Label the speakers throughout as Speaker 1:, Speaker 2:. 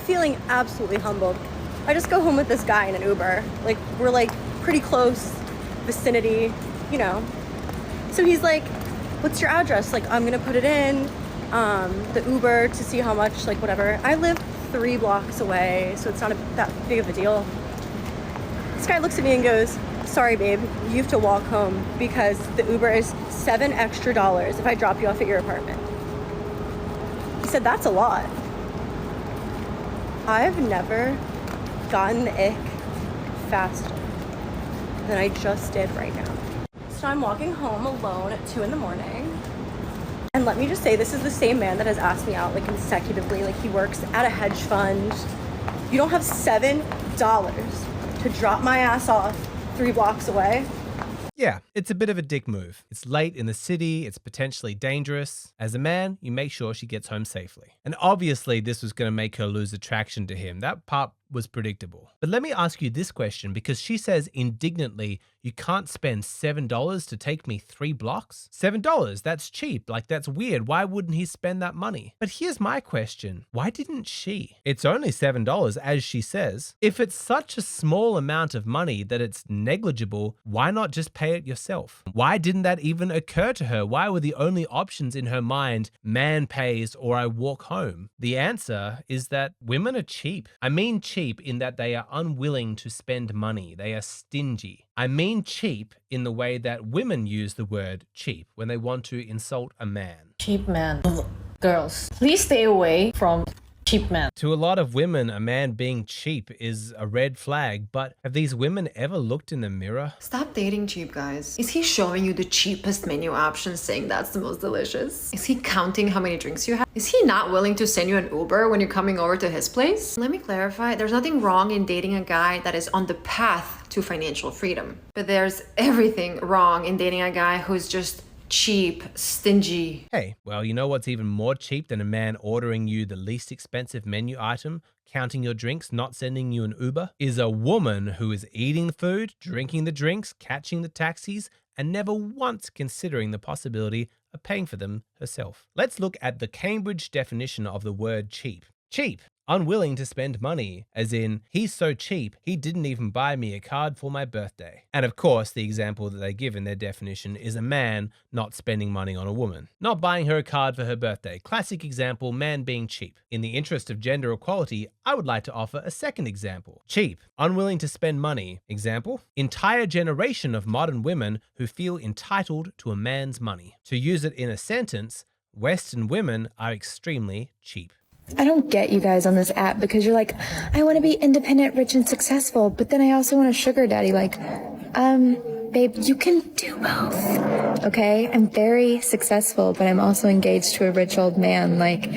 Speaker 1: feeling absolutely humbled. I just go home with this guy in an Uber. Like, we're like pretty close vicinity, you know. So he's like, what's your address? Like, I'm gonna put it in the Uber to see how much, like whatever. I live 3 blocks away, so it's not that big of a deal. This guy looks at me and goes, sorry babe, you have to walk home because the Uber is $7 extra if I drop you off at your apartment. He said, that's a lot. I've never gotten the ick faster than I just did right now. So I'm walking home alone at 2 in the morning. And let me just say, this is the same man that has asked me out like consecutively. Like, he works at a hedge fund. You don't have $7 to drop my ass off 3 blocks away.
Speaker 2: Yeah, it's a bit of a dick move. It's late in the city, it's potentially dangerous. As a man, you make sure she gets home safely. And obviously this was going to make her lose attraction to him. That part was predictable. But let me ask you this question, because she says indignantly, you can't spend $7 to take me 3 blocks? $7, that's cheap. Like, that's weird. Why wouldn't he spend that money? But here's my question. Why didn't she? It's only $7, as she says. If it's such a small amount of money that it's negligible, why not just pay it yourself? Why didn't that even occur to her? Why were the only options in her mind man pays or I walk home? The answer is that women are cheap. I mean cheap in that they are unwilling to spend money. They are stingy. I mean cheap in the way that women use the word cheap when they want to insult a man.
Speaker 3: Cheap man. Girls, please stay away from cheap man.
Speaker 2: To a lot of women, a man being cheap is a red flag, but have these women ever looked in the mirror?
Speaker 4: Stop dating cheap guys. Is he showing you the cheapest menu options saying that's the most delicious? Is he counting how many drinks you have? Is he not willing to send you an Uber when you're coming over to his place? Let me clarify, there's nothing wrong in dating a guy that is on the path to financial freedom. But there's everything wrong in dating a guy who's just cheap, stingy.
Speaker 2: Hey, well, you know what's even more cheap than a man ordering you the least expensive menu item, counting your drinks, not sending you an Uber? Is a woman who is eating the food, drinking the drinks, catching the taxis, and never once considering the possibility of paying for them herself. Let's look at the Cambridge definition of the word cheap. Cheap. Unwilling to spend money, as in, he's so cheap, he didn't even buy me a card for my birthday. And of course, the example that they give in their definition is a man not spending money on a woman, not buying her a card for her birthday. Classic example, man being cheap. In the interest of gender equality, I would like to offer a second example. Cheap, unwilling to spend money. Example, entire generation of modern women who feel entitled to a man's money. To use it in a sentence, Western women are extremely cheap.
Speaker 5: I don't get you guys on this app because you're like, I want to be independent, rich, and successful, but then I also want a sugar daddy. Like, babe, you can do both, okay? I'm very successful, but I'm also engaged to a rich old man. Like,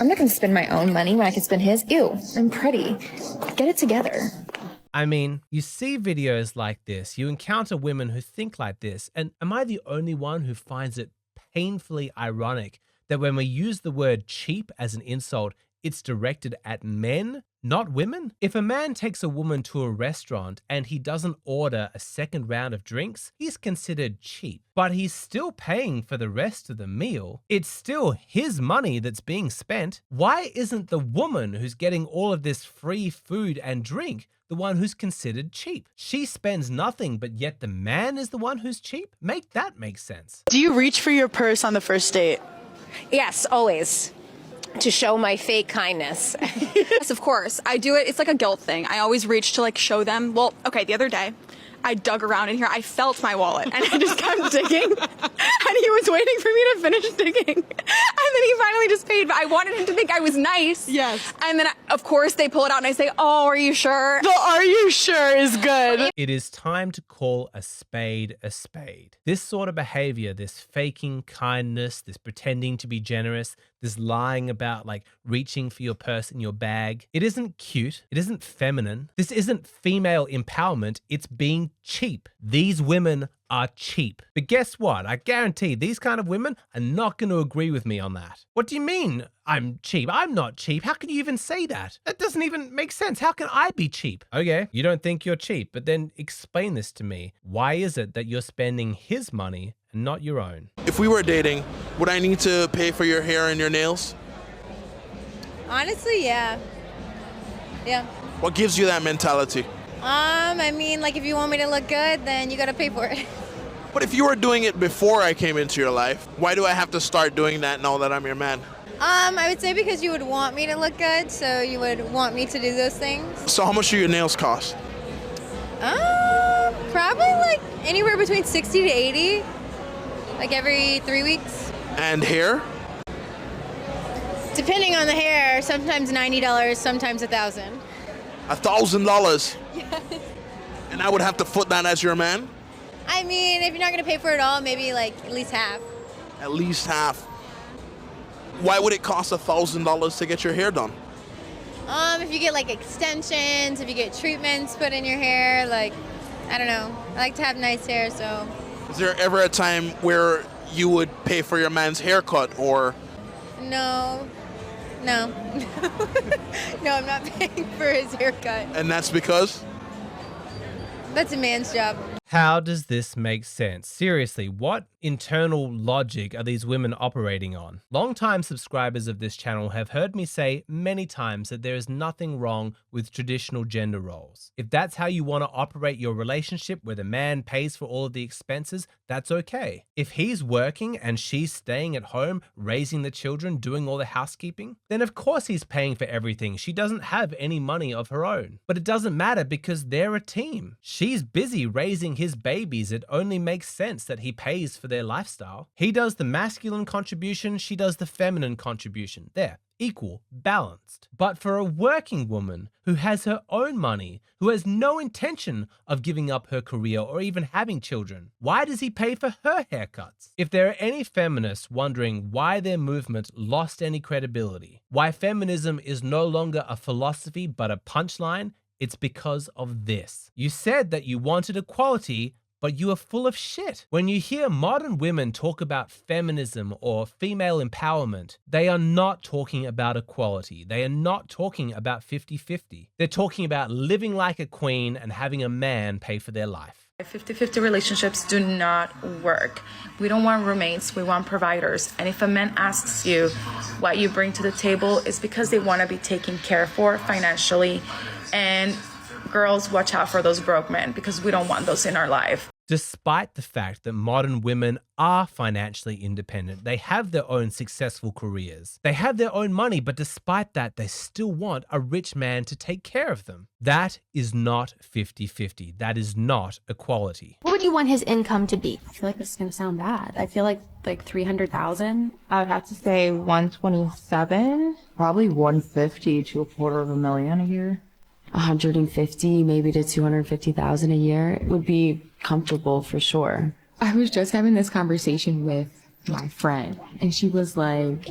Speaker 5: I'm not going to spend my own money when I can spend his. Ew, I'm pretty. Get it together.
Speaker 2: I mean, you see videos like this, you encounter women who think like this, and am I the only one who finds it painfully ironic that when we use the word cheap as an insult, it's directed at men, not women? If a man takes a woman to a restaurant and he doesn't order a second round of drinks, he's considered cheap, but he's still paying for the rest of the meal. It's still his money that's being spent. Why isn't the woman who's getting all of this free food and drink the one who's considered cheap? She spends nothing, but yet the man is the one who's cheap? Make that make sense.
Speaker 6: Do you reach for your purse on the first date?
Speaker 7: Yes, always. To show my fake kindness.
Speaker 8: Yes, of course. I do it. It's like a guilt thing. I always reach to like show them. Well, okay, the other day, I dug around in here. I felt my wallet and I just kept digging. And he was waiting for me to finish digging. And then he finally just paid. But I wanted him to think I was nice.
Speaker 6: Yes.
Speaker 8: And then, of course, they pull it out and I say, oh, are you sure?
Speaker 6: The are you sure is good.
Speaker 2: It is time to call a spade a spade. This sort of behavior, this faking kindness, this pretending to be generous, this lying about like reaching for your purse in your bag, it isn't cute. It isn't feminine. This isn't female empowerment. It's being cheap. These women are cheap. But guess what? I guarantee these kind of women are not going to agree with me on that. What do you mean I'm cheap? I'm not cheap. How can you even say that? That doesn't even make sense. How can I be cheap? Okay, you don't think you're cheap, but then explain this to me. Why is it that you're spending his money and not your own?
Speaker 9: If we were dating, would I need to pay for your hair and your nails?
Speaker 1: Honestly, yeah.
Speaker 9: Yeah.
Speaker 10: What gives you that mentality?
Speaker 9: I mean, like, if you want me to look good, then you gotta pay for it.
Speaker 10: But if you were doing it before I came into your life, why do I have to start doing that now that I'm your man?
Speaker 9: I would say because you would want me to look good, so you would want me to do those things.
Speaker 10: So how much do your nails cost?
Speaker 9: Probably like anywhere between 60 to 80, like every 3 weeks.
Speaker 10: And hair?
Speaker 9: Depending on the hair, sometimes $90, sometimes $1,000.
Speaker 10: $1,000? Yes. And I would have to foot that as your man?
Speaker 9: I mean, if you're not gonna pay for it all, maybe like at least half.
Speaker 10: At least half. Why would it cost $1,000 to get your hair done?
Speaker 9: If you get like extensions, if you get treatments put in your hair, like, I don't know. I like to have nice hair, so.
Speaker 10: Is there ever a time where you would pay for your man's haircut or?
Speaker 9: No. No. No, I'm not paying for his haircut.
Speaker 10: And that's because?
Speaker 9: That's a man's job.
Speaker 2: How does this make sense? Seriously, what internal logic are these women operating on? Longtime subscribers of this channel have heard me say many times that there is nothing wrong with traditional gender roles. If that's how you want to operate your relationship where the man pays for all of the expenses, that's okay. If he's working and she's staying at home, raising the children, doing all the housekeeping, then of course he's paying for everything. She doesn't have any money of her own. But it doesn't matter because they're a team. She's busy raising his babies. It only makes sense that he pays for their lifestyle. He does the masculine contribution, she does the feminine contribution. There, equal, balanced. But for a working woman who has her own money, who has no intention of giving up her career or even having children, why does he pay for her haircuts? If there are any feminists wondering why their movement lost any credibility, why feminism is no longer a philosophy but a punchline, it's because of this. You said that you wanted equality, but you are full of shit. When you hear modern women talk about feminism or female empowerment, they are not talking about equality. They are not talking about 50-50. They're talking about living like a queen and having a man pay for their life.
Speaker 11: 50-50 relationships do not work. We don't want roommates, we want providers. And if a man asks you what you bring to the table, it's because they want to be taken care for financially. And girls, watch out for those broke men because we don't want those in our life.
Speaker 2: Despite the fact that modern women are financially independent, they have their own successful careers, they have their own money, but despite that, they still want a rich man to take care of them. That is not 50-50. That is not equality.
Speaker 12: What would you want his income to be? I feel like this is going to sound bad. I feel like 300,000. I would have to say 127.
Speaker 13: Probably 150 to $250,000 a year.
Speaker 12: 150, maybe to 250,000 a year would be comfortable for sure.
Speaker 14: I was just having this conversation with my friend, and she was like,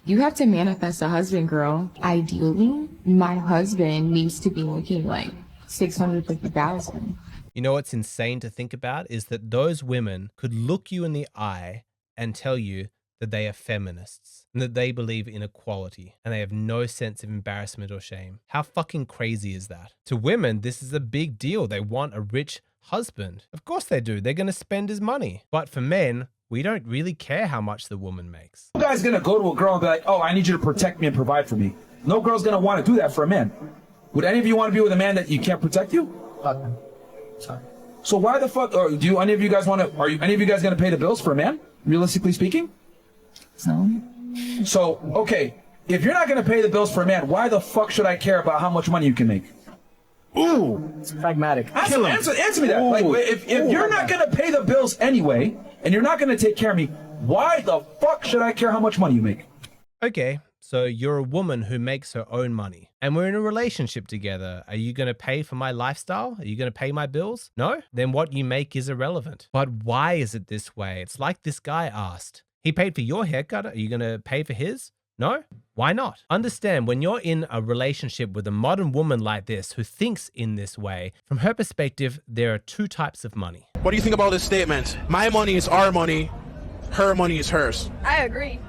Speaker 14: you have to manifest a husband, girl. Ideally, my husband needs to be making like 650,000.
Speaker 2: You know what's insane to think about is that those women could look you in the eye and tell you that they are feminists and that they believe in equality and they have no sense of embarrassment or shame. How fucking crazy is that? To women, this is a big deal. They want a rich husband. Of course they do. They're going to spend his money. But for men, we don't really care how much the woman makes.
Speaker 15: No guy's going to go to a girl and be like, oh, I need you to protect me and provide for me. No girl's going to want to do that for a man. Would any of you want to be with a man that you can't protect you? Sorry. So why the fuck, or do any of you guys want to, any of you guys going to pay the bills for a man, realistically speaking? So, okay, if you're not going to pay the bills for a man, why the fuck should I care about how much money you can make?
Speaker 16: Ooh, it's pragmatic.
Speaker 15: Answer me that. Ooh. Like, if you're not going to pay the bills anyway, and you're not going to take care of me, why the fuck should I care how much money you make?
Speaker 2: Okay, so you're a woman who makes her own money, and we're in a relationship together. Are you going to pay for my lifestyle? Are you going to pay my bills? No? Then what you make is irrelevant. But why is it this way? It's like this guy asked. He paid for your haircut. Are you going to pay for his? No? Why not? Understand, when you're in a relationship with a modern woman like this who thinks in this way, from her perspective, there are two types of money.
Speaker 10: What do you think about this statement? My money is our money. Her money is hers.
Speaker 17: I agree.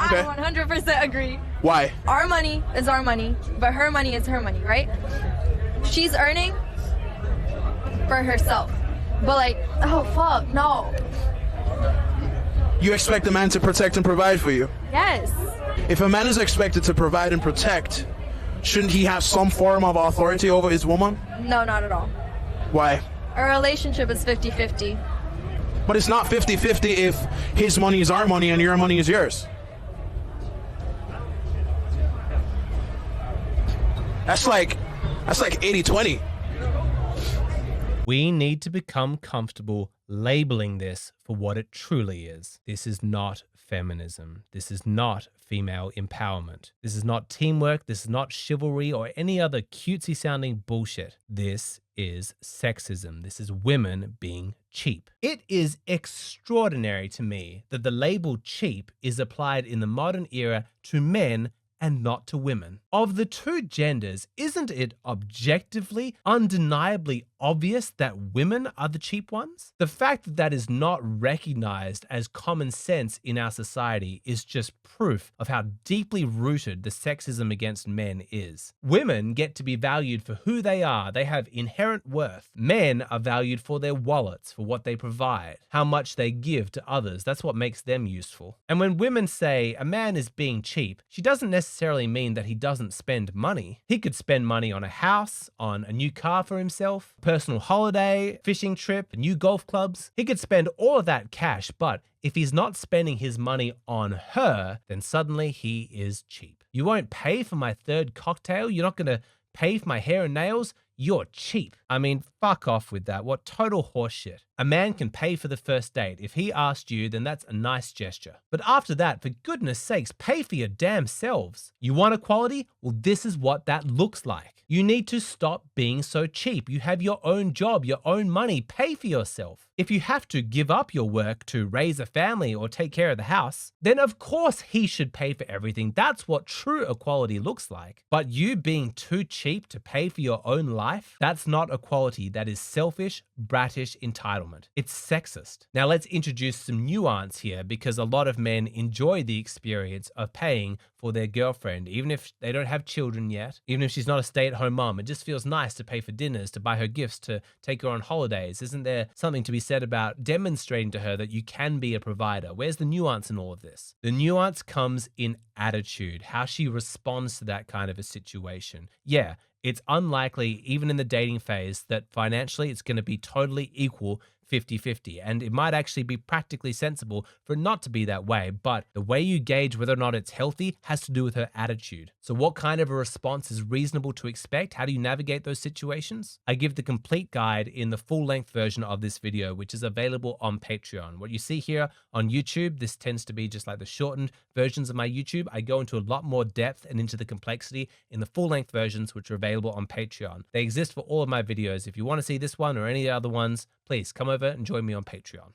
Speaker 17: Okay. I 100% agree.
Speaker 10: Why?
Speaker 17: Our money is our money, but her money is her money, right? She's earning for herself. But like, oh fuck, no.
Speaker 10: You expect a man to protect and provide for you?
Speaker 17: Yes.
Speaker 10: If a man is expected to provide and protect, Shouldn't he have some form of authority over his woman?
Speaker 17: No, not at all.
Speaker 10: Why?
Speaker 17: Our relationship is 50-50.
Speaker 10: But it's not 50-50 if his money is our money and your money is yours. That's like 80-20.
Speaker 2: We need to become comfortable labeling this for what it truly is. This is not feminism. This is not female empowerment. This is not teamwork. This is not chivalry or any other cutesy sounding bullshit. This is sexism. This is women being cheap. It is extraordinary to me that the label cheap is applied in the modern era to men and not to women. Of the two genders, isn't it objectively, undeniably obvious that women are the cheap ones? The fact that that is not recognized as common sense in our society is just proof of how deeply rooted the sexism against men is. Women get to be valued for who they are. They have inherent worth. Men are valued for their wallets, for what they provide, how much they give to others. That's what makes them useful. And when women say a man is being cheap, she doesn't necessarily mean that he doesn't spend money. He could spend money on a house, on a new car for himself, personal holiday, fishing trip, new golf clubs. He could spend all of that cash, but if he's not spending his money on her, then suddenly he is cheap. You won't pay for my third cocktail? You're not going to pay for my hair and nails? You're cheap. I mean, fuck off with that. What total horseshit. A man can pay for the first date. If he asked you, then that's a nice gesture. But after that, for goodness sakes, pay for your damn selves. You want equality? Well, this is what that looks like. You need to stop being so cheap. You have your own job, your own money. Pay for yourself. If you have to give up your work to raise a family or take care of the house, then of course he should pay for everything. That's what true equality looks like. But you being too cheap to pay for your own life, that's not equality. That is selfish, bratish entitlement. It's sexist. Now let's introduce some nuance here, because a lot of men enjoy the experience of paying for their girlfriend, even if they don't have children yet, even if she's not a stay-at-home mom. It just feels nice to pay for dinners, to buy her gifts, to take her on holidays. Isn't there something to be said about demonstrating to her that you can be a provider? Where's the nuance in all of this? The nuance comes in attitude, how she responds to that kind of a situation. Yeah, it's unlikely, even in the dating phase, that financially it's going to be totally equal 50-50. And it might actually be practically sensible for it not to be that way. But the way you gauge whether or not it's healthy has to do with her attitude. So what kind of a response is reasonable to expect? How do you navigate those situations? I give the complete guide in the full-length version of this video, which is available on Patreon. What you see here on YouTube, this tends to be just like the shortened versions of my YouTube. I go into a lot more depth and into the complexity in the full-length versions, which are available on Patreon. They exist for all of my videos. If you want to see this one or any other ones, please come over and join me on Patreon.